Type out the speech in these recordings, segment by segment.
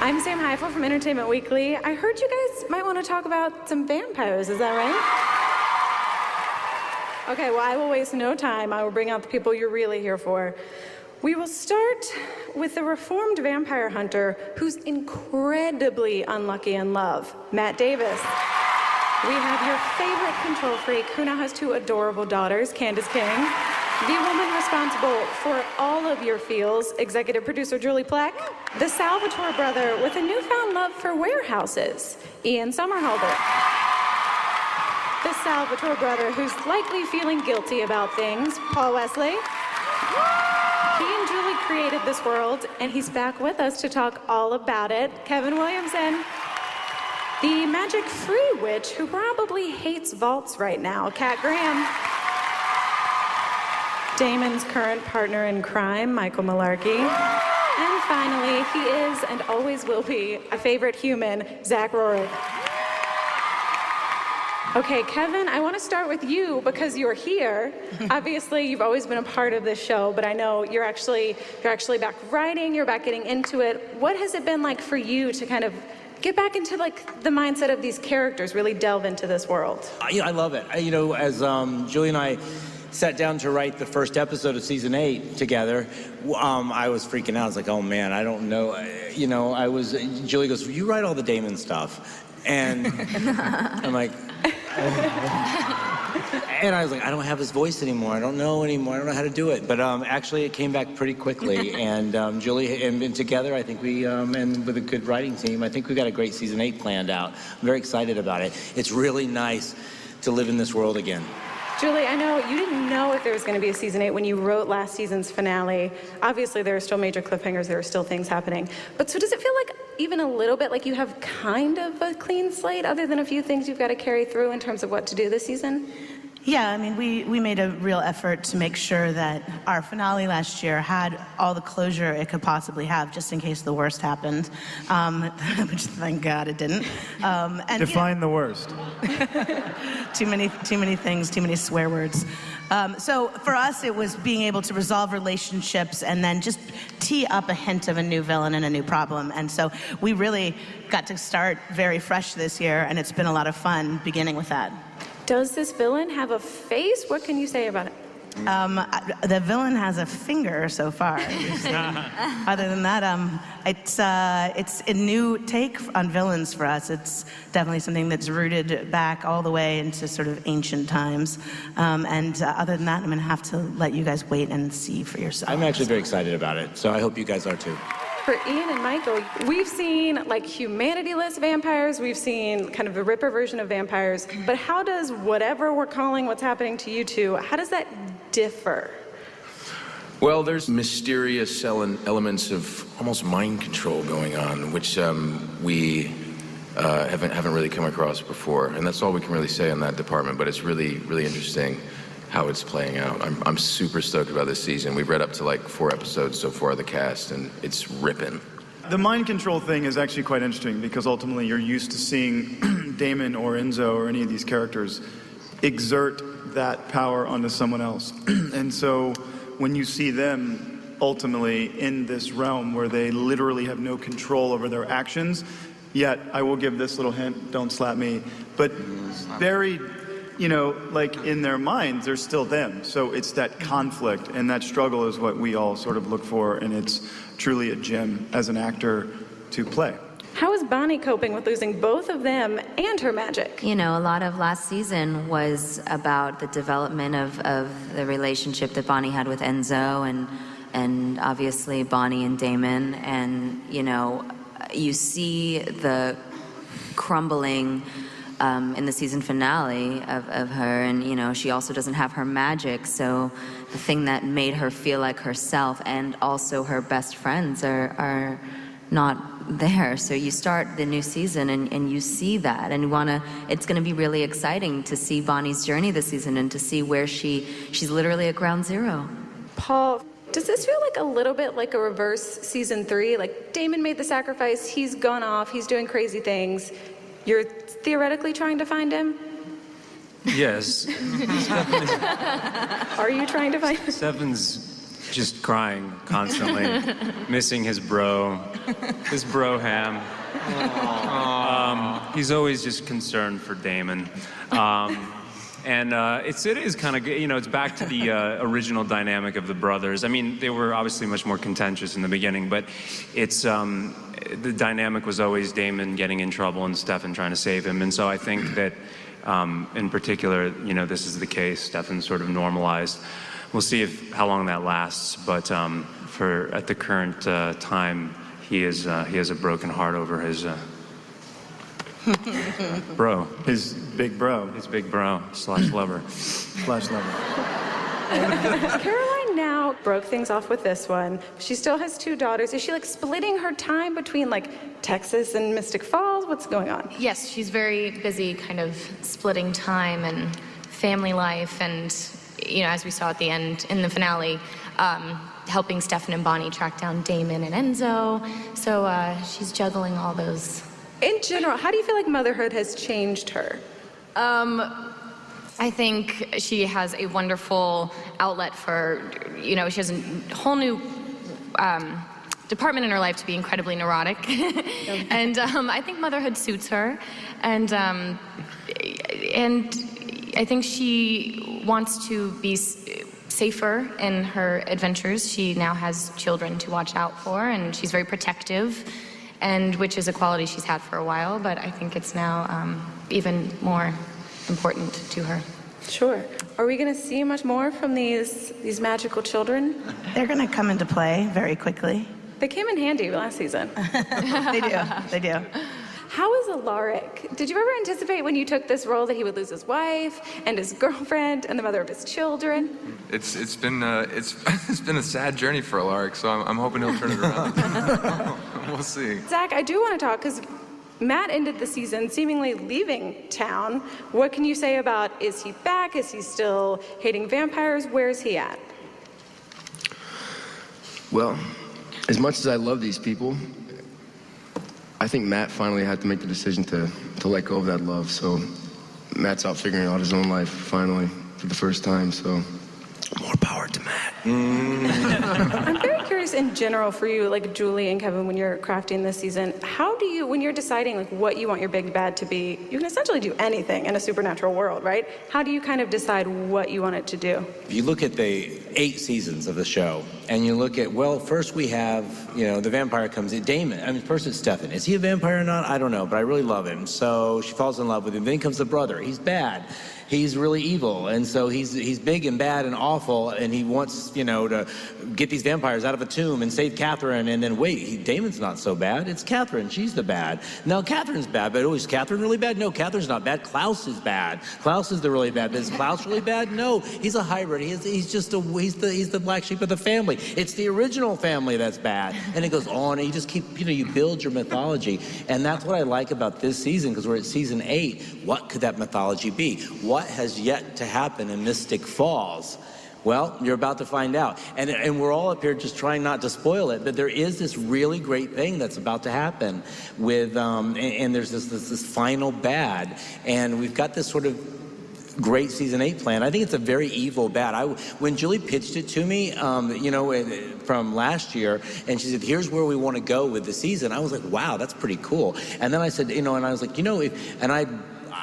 I'm Sam Heifel from Entertainment Weekly. I heard you guys might want to talk about some vampires, is that right? Okay, well, I will waste no time. I will bring out the people you're really here for. We will start with the reformed vampire hunter who's incredibly unlucky in love, Matt Davis. We have your favorite control freak who now has 2 adorable daughters, Candace King. The woman responsible for all of your feels, executive producer Julie Plec. The Salvatore brother with a newfound love for warehouses, Ian Somerhalder. The Salvatore brother who's likely feeling guilty about things, Paul Wesley. He and Julie created this world, and he's back with us to talk all about it, Kevin Williamson. The magic-free witch who probably hates vaults right now, Kat Graham. Damon's current partner in crime, Michael Malarkey. And finally, he is and always will be a favorite human, Zach Rohrig. Okay, Kevin, I want to start with you because you're here. Obviously, you've always been a part of this show, but I know you're actually back writing, you're back getting into it. What has it been like for you to kind of get back into like the mindset of these characters, really delve into this world? I love it. As Julie and I sat down to write the first episode of season 8 together, I was freaking out. I was like, oh man, I don't know. Julie goes, you write all the Damon stuff. And I'm like, and I was like, I don't have his voice anymore. I don't know anymore. I don't know how to do it. But actually, it came back pretty quickly. And Julie and together, I think we, and with a good writing team, I think we got a great season 8 planned out. I'm very excited about it. It's really nice to live in this world again. Julie, I know you didn't know if there was going to be a season 8 when you wrote last season's finale. Obviously, there are still major cliffhangers. There are still things happening. But so does it feel like even a little bit like you have kind of a clean slate other than a few things you've got to carry through in terms of what to do this season? Yeah, I mean, we made a real effort to make sure that our finale last year had all the closure it could possibly have, just in case the worst happened, which thank God it didn't. Define the worst. Too many things, too many swear words. So for us, it was being able to resolve relationships and then just tee up a hint of a new villain and a new problem. And so we really got to start very fresh this year, and it's been a lot of fun beginning with that. Does this villain have a face? What can you say about it? The villain has a finger so far. Other than that, it's a new take on villains for us. It's definitely something that's rooted back all the way into sort of ancient times. Other than that, I'm going to have to let you guys wait and see for yourselves. I'm actually very excited about it, so I hope you guys are too. For Ian and Michael, we've seen like humanity-less vampires, we've seen kind of the Ripper version of vampires, but how does whatever we're calling what's happening to you two, how does that differ? Well, there's mysterious elements of almost mind control going on, which we haven't really come across before, and that's all we can really say on that department, but it's really, really interesting how it's playing out. I'm super stoked about this season. We've read up to like 4 episodes so far of the cast, and it's ripping. The mind control thing is actually quite interesting because ultimately you're used to seeing Damon or Enzo or any of these characters exert that power onto someone else. And so when you see them ultimately in this realm where they literally have no control over their actions, yet I will give this little hint, don't slap me, but buried, like in their minds, they're still them. So it's that conflict and that struggle is what we all sort of look for, and it's truly a gem as an actor to play. How is Bonnie coping with losing both of them and her magic? A lot of last season was about the development of the relationship that Bonnie had with Enzo and obviously Bonnie and Damon. And, you see the crumbling in the season finale of her, and she also doesn't have her magic, so the thing that made her feel like herself and also her best friends are not there. So you start the new season and you see that, and it's going to be really exciting to see Bonnie's journey this season and to see where she's literally at ground zero. Paul, does this feel like a little bit like a reverse season 3? Like Damon made the sacrifice, he's gone off, he's doing crazy things. You're theoretically trying to find him? Yes. Are you trying to find him? Seven's just crying constantly, missing his bro-ham. He's always just concerned for Damon. And it is kind of, it's back to the original dynamic of the brothers. I mean, they were obviously much more contentious in the beginning, but it's, the dynamic was always Damon getting in trouble and Stefan trying to save him. And so I think that, in particular, this is the case. Stefan sort of normalized. We'll see how long that lasts, but at the current time, he has a broken heart over his bro. His big bro. His big bro / lover. Caroline now broke things off with this one. She still has 2 daughters. Is she like splitting her time between like Texas and Mystic Falls? What's going on? Yes, she's very busy kind of splitting time and family life and, as we saw at the end in the finale, helping Stefan and Bonnie track down Damon and Enzo. So she's juggling all those. In general, how do you feel like motherhood has changed her? I think she has a wonderful outlet for, she has a whole new department in her life to be incredibly neurotic. And I think motherhood suits her. And I think she wants to be safer in her adventures. She now has children to watch out for, and she's very protective, and which is a quality she's had for a while, but I think it's now even more important to her. Sure. Are we going to see much more from these magical children? They're going to come into play very quickly. They came in handy last season. They do. How is Alaric? Did you ever anticipate when you took this role that he would lose his wife and his girlfriend and the mother of his children? It's been a sad journey for Alaric, so I'm hoping he'll turn it around. We'll see. Zach, I do want to talk because Matt ended the season seemingly leaving town. What can you say about, is he back? Is he still hating vampires? Where's he at? Well, as much as I love these people, I think Matt finally had to make the decision to let go of that love. So Matt's out figuring out his own life finally for the first time. So more power to Matt. I'm very curious in general for you, like Julie and Kevin, when you're crafting this season, how do you, when you're deciding like what you want your big bad to be, you can essentially do anything in a supernatural world, right? How do you kind of decide what you want it to do? If you look at the 8 seasons of the show, and you look at, well, first we have, the vampire comes in, Damon. I mean, first it's Stefan. Is he a vampire or not? I don't know, but I really love him. So she falls in love with him. Then comes the brother. He's bad. He's really evil, and so he's big and bad and awful, and he wants, to get these vampires out of a tomb and save Catherine, and then wait, Damon's not so bad. It's Catherine. She's the bad. No, Catherine's bad, but is Catherine really bad? No, Catherine's not bad. Klaus is bad. Klaus is the really bad. But is Klaus really bad? No, he's a hybrid. He's the black sheep of the family. It's the original family that's bad, and it goes on, and you just keep, you build your mythology, and that's what I like about this season, because we're at season 8. What could that mythology be? What has yet to happen in Mystic Falls? Well, you're about to find out. And we're all up here just trying not to spoil it, but there is this really great thing that's about to happen with, and there's this final bad. And we've got this sort of great season 8 plan. I think it's a very evil bad. When Julie pitched it to me, from last year, and she said, here's where we want to go with the season, I was like, wow, that's pretty cool. And then I said, and I was like,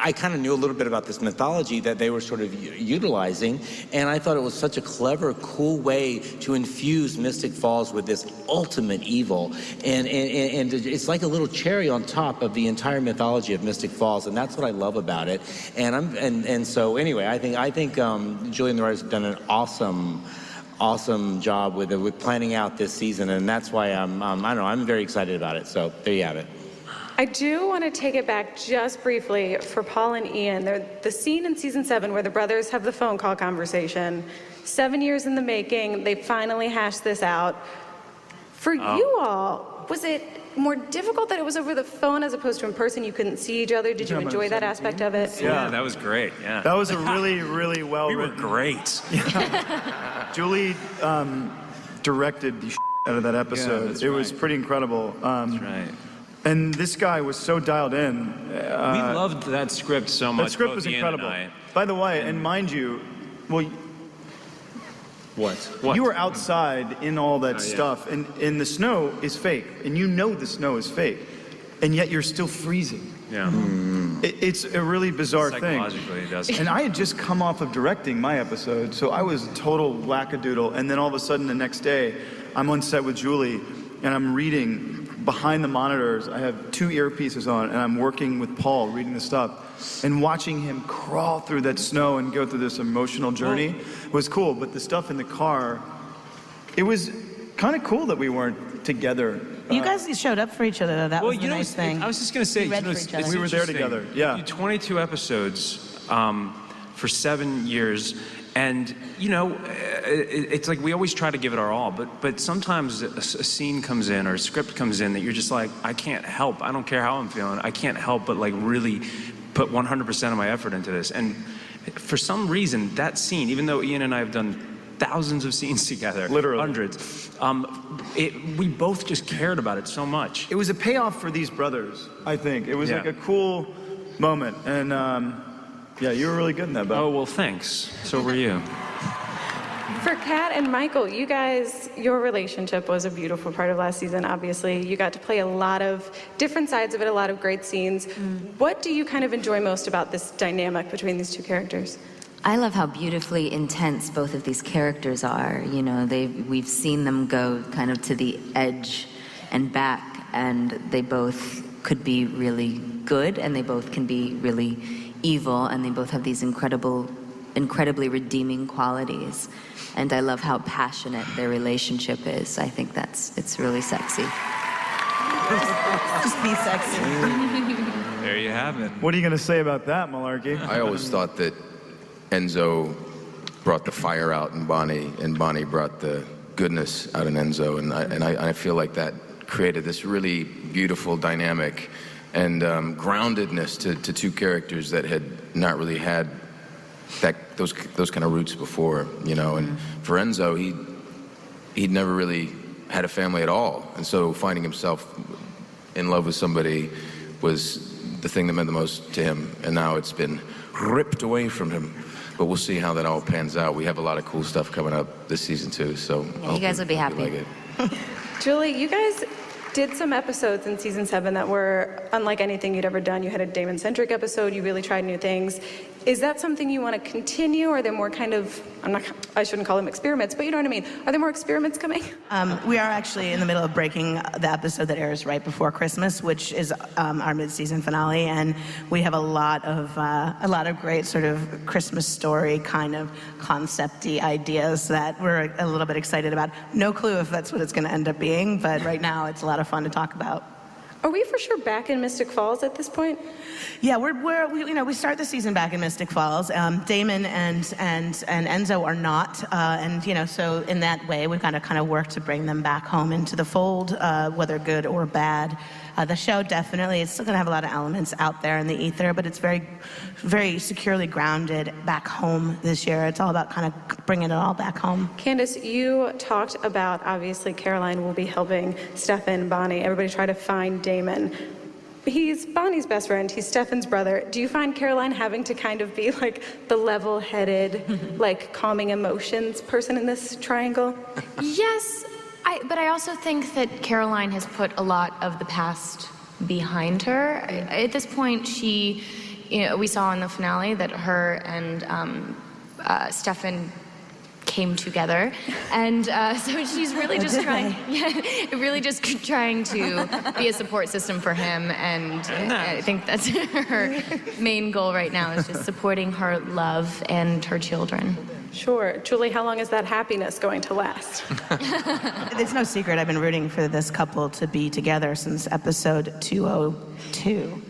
I kind of knew a little bit about this mythology that they were sort of utilizing, and I thought it was such a clever, cool way to infuse Mystic Falls with this ultimate evil, and it's like a little cherry on top of the entire mythology of Mystic Falls, and that's what I love about it. And so anyway, I think Julie and the writers have done an awesome job with planning out this season, and that's why I'm very excited about it. So there you have it. I do want to take it back just briefly for Paul and Ian. The scene in season 7 where the brothers have the phone call conversation. 7 years in the making, they finally hashed this out. For you all, was it more difficult that it was over the phone as opposed to in person? You couldn't see each other. Did you enjoy that aspect of it? Yeah, that was great. Yeah, that was a really, really well we written. We were great. Julie directed the out of that episode. It was pretty incredible. That's right. And this guy was so dialed in. We loved that script so much. That script was incredible. By the way, and mind you, well, What? You were outside in all that stuff, and the snow is fake, and you know the snow is fake, and yet you're still freezing. Yeah. It's a really bizarre thing. Psychologically, it does. And I had just come off of directing my episode, so I was total wackadoodle. And then all of a sudden, the next day, I'm on set with Julie, and I'm reading behind the monitors. I have 2 earpieces on, and I'm working with Paul, reading the stuff, and watching him crawl through that snow and go through this emotional journey was cool. But the stuff in the car, it was kind of cool that we weren't together. You guys showed up for each other, though. That was the nice thing. I was just going to say, We read for each other. We were there together, yeah. You 22 episodes for 7 years, and it's like we always try to give it our all, but sometimes a scene comes in or a script comes in that you're just like, I can't help. I don't care how I'm feeling. I can't help but like really put 100% of my effort into this. And for some reason, that scene, even though Ian and I have done thousands of scenes together, literally hundreds. We both just cared about it so much. It was a payoff for these brothers, I think. It was like a cool moment, and yeah, you were really good in that. Oh, well, thanks. So were you. For Kat and Michael, you guys, your relationship was a beautiful part of last season, obviously. You got to play a lot of different sides of it, a lot of great scenes. What do you kind of enjoy most about this dynamic between these two characters? I love how beautifully intense both of these characters are. We've seen them go kind of to the edge and back, and they both could be really good, and they both can be really evil, and they both have these incredibly redeeming qualities. And I love how passionate their relationship is. I think it's really sexy. Just be sexy. There you have it. What are you going to say about that, Malarkey? I always thought that Enzo brought the fire out in Bonnie, and Bonnie brought the goodness out in Enzo, and I feel like that created this really beautiful dynamic and groundedness to 2 characters that had not really had those kind of roots before, And for Enzo, he'd never really had a family at all, and so finding himself in love with somebody was the thing that meant the most to him, and now it's been ripped away from him. But we'll see how that all pans out. We have a lot of cool stuff coming up this season too, so You guys will be happy. like it. Julie, you guys did some episodes in season 7 that were unlike anything you'd ever done. You had a Damon-centric episode. You really tried new things. Is that something you want to continue? Or are there more kind of, I shouldn't call them experiments, but you know what I mean? Are there more experiments coming? We are actually in the middle of breaking the episode that airs right before Christmas, which is our mid-season finale, and we have a lot of great sort of Christmas story kind of concept-y ideas that we're a little bit excited about. No clue if that's what it's going to end up being, but right now it's a lot of fun to talk about. Are we for sure back in Mystic Falls at this point? Yeah, we start the season back in Mystic Falls. Damon and Enzo are not, and so in that way we've got to kind of work to bring them back home into the fold, whether good or bad. The show definitely is still going to have a lot of elements out there in the ether, but it's very, very securely grounded back home this year. It's all about kind of bringing it all back home. Candace, you talked about, obviously, Caroline will be helping Stefan, Bonnie, everybody try to find Damon. He's Bonnie's best friend. He's Stefan's brother. Do you find Caroline having to kind of be like the level-headed, like calming emotions person in this triangle? Yes, but I also think that Caroline has put a lot of the past behind her. At this point, we saw in the finale that her and Stefan came together, and so she's really just trying to be a support system for him, and I think that's her main goal right now, is just supporting her love and her children. Sure. Julie, how long is that happiness going to last? It's no secret I've been rooting for this couple to be together since episode 202.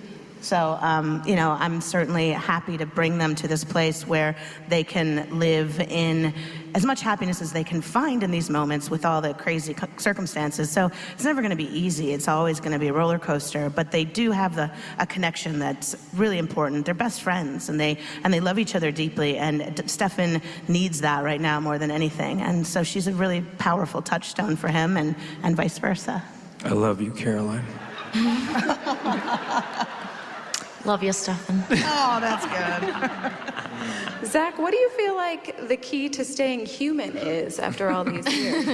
So, I'm certainly happy to bring them to this place where they can live in as much happiness as they can find in these moments with all the crazy circumstances. So it's never going to be easy. It's always going to be a roller coaster. But they do have a connection that's really important. They're best friends, and they love each other deeply. And Stefan needs that right now more than anything. And so she's a really powerful touchstone for him, and vice versa. I love you, Caroline. Love you, Stefan. Oh, that's good. Zach, what do you feel like the key to staying human is after all these years?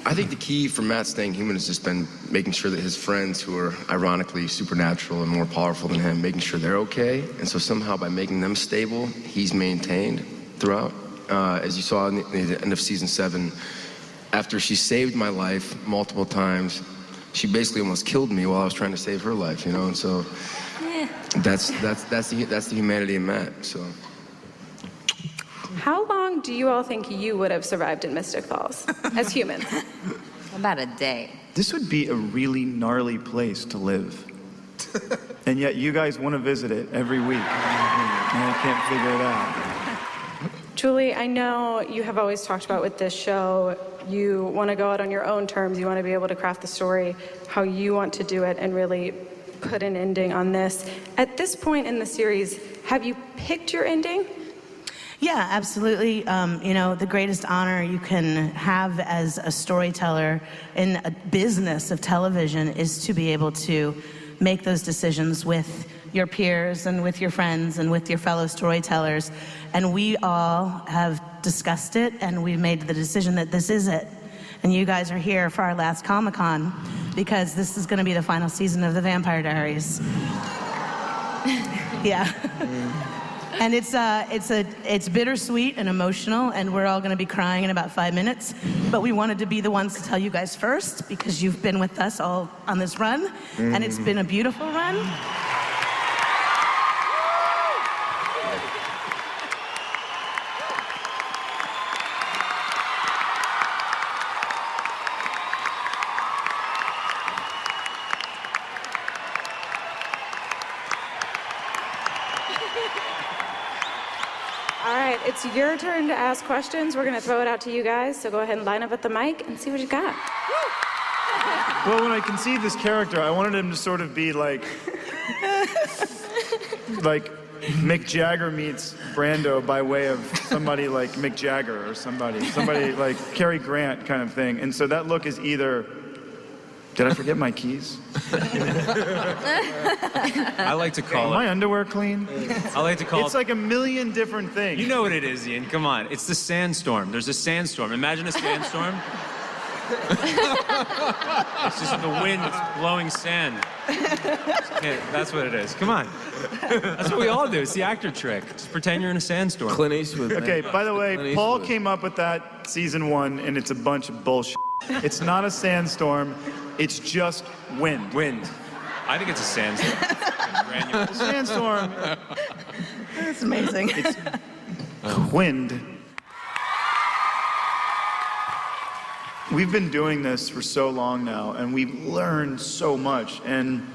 I think the key for Matt staying human has just been making sure that his friends, who are ironically supernatural and more powerful than him, making sure they're okay. And so somehow by making them stable, he's maintained throughout. As you saw in the end of season 7, after she saved my life multiple times, she basically almost killed me while I was trying to save her life, you know. And so that's the humanity in Matt. So. How long do you all think you would have survived in Mystic Falls as humans? About a day. This would be a really gnarly place to live. And yet you guys want to visit it every week. And I can't figure it out. Julie, I know you have always talked about with this show, you want to go out on your own terms. You want to be able to craft the story how you want to do it and really put an ending on this. At this point in the series, have you picked your ending? Yeah, absolutely. You know, the greatest honor you can have as a storyteller in a business of television is to be able to make those decisions with your peers and with your friends and with your fellow storytellers. And we all have discussed it, and we've made the decision that this is it. And you guys are here for our last Comic-Con because this is going to be the final season of the Vampire Diaries. Yeah. And it's bittersweet and emotional, and we're all going to be crying in about 5 minutes. But we wanted to be the ones to tell you guys first because you've been with us all on this run, and it's been a beautiful run. It's your turn to ask questions. We're going to throw it out to you guys, so go ahead and line up at the mic and see what you got. Well, when I conceived this character, I wanted him to sort of be like Mick Jagger meets Brando by way of somebody like Mick Jagger or somebody like Cary Grant kind of thing. And so that look is either, did I forget my keys? I like to call my underwear clean? I like to call it's like a million different things. You know what it is, Ian. Come on. It's the sandstorm. There's a sandstorm. Imagine a sandstorm. It's just the wind that's blowing sand. That's what it is. Come on. That's what we all do. It's the actor trick. Just pretend you're in a sandstorm. Clint Eastwood. Okay, by the way, Paul came up with that season 1, and it's a bunch of bullshit. It's not a sandstorm. It's just wind. Wind. I think it's a sandstorm. A sandstorm. That's amazing. It's wind. We've been doing this for so long now, and we've learned so much. And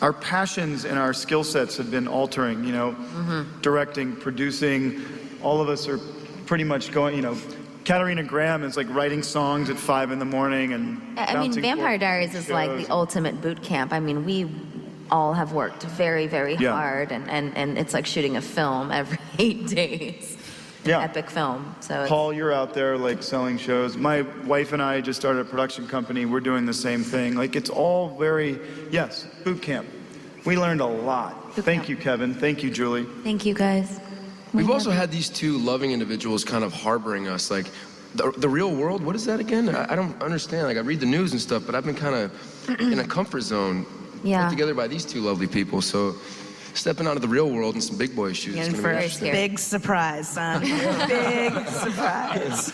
our passions and our skill sets have been altering, you know, directing, producing. All of us are pretty much going, you know, Katarina Graham is like writing songs at 5 in the morning and I mean, Vampire Diaries is like the ultimate boot camp. I mean, we all have worked very, very hard, and it's like shooting a film every 8 days. Yeah. Epic film. So Paul, you're out there like selling shows. My wife and I just started a production company. We're doing the same thing. Like it's all very, yes, boot camp. We learned a lot. Thank you, Kevin. Thank you, Julie. Thank you, guys. We've also had these two loving individuals kind of harboring us. Like, the real world, what is that again? I don't understand. Like, I read the news and stuff, but I've been kind of in a comfort zone put together by these two lovely people. So stepping out of the real world in some big boy shoes. And for a big surprise, son. Big surprise.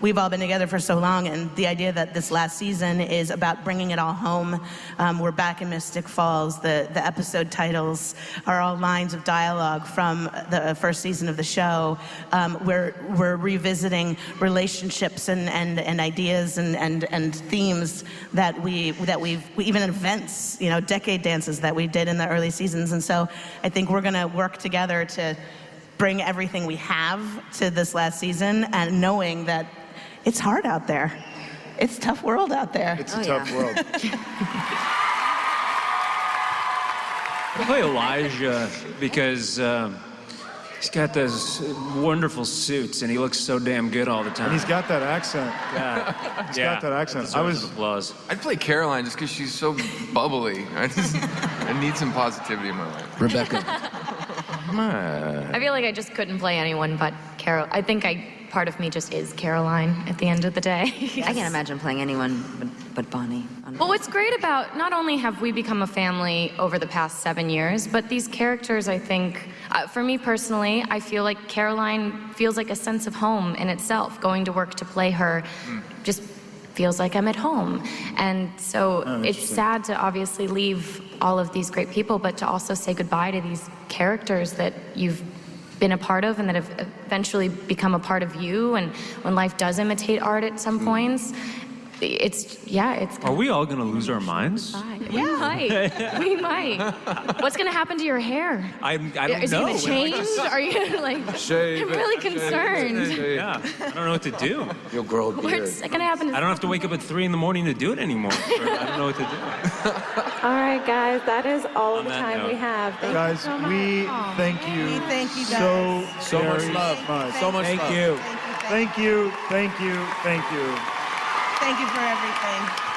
We've all been together for so long, and the idea that this last season is about bringing it all home. We're back in Mystic Falls. The episode titles are all lines of dialogue from the first season of the show. We're revisiting relationships and ideas and themes that we've even events, you know, decade dances that we did in the early seasons. And so I think we're going to work together to bring everything we have to this last season, and knowing that it's hard out there. It's a tough world out there. It's a tough world. I play Elijah because He's got those wonderful suits, and he looks so damn good all the time. And he's got that accent. Yeah. He's got that accent. Applause. I'd play Caroline just because she's so bubbly. I need some positivity in my life. Rebecca. Come on. I feel like I just couldn't play anyone but Carol. I think part of me just is Caroline at the end of the day. I can't imagine playing anyone but Bonnie. Well, what's great about, not only have we become a family over the past 7 years, but these characters, I think, for me personally, I feel like Caroline feels like a sense of home in itself. Going to work to play her just feels like I'm at home. And so it's sad to obviously leave all of these great people, but to also say goodbye to these characters that you've been a part of and that have eventually become a part of you. And when life does imitate art at some points, it's. Are we all gonna lose our minds? We might. We might. What's gonna happen to your hair? I don't know. Is it gonna change? Are you gonna Shave I'm really concerned. Yeah, I don't know what to do. You'll grow a beard. What's gonna happen? I don't have to wake up at 3 in the morning to do it anymore. I don't know what to do. All right, guys, that is all of the that time note. we have. Thank Guys, you so much. we thank you. We thank you guys. So much very love. much. So much love. Thank you. Thank you. Thank you. Thank you for everything.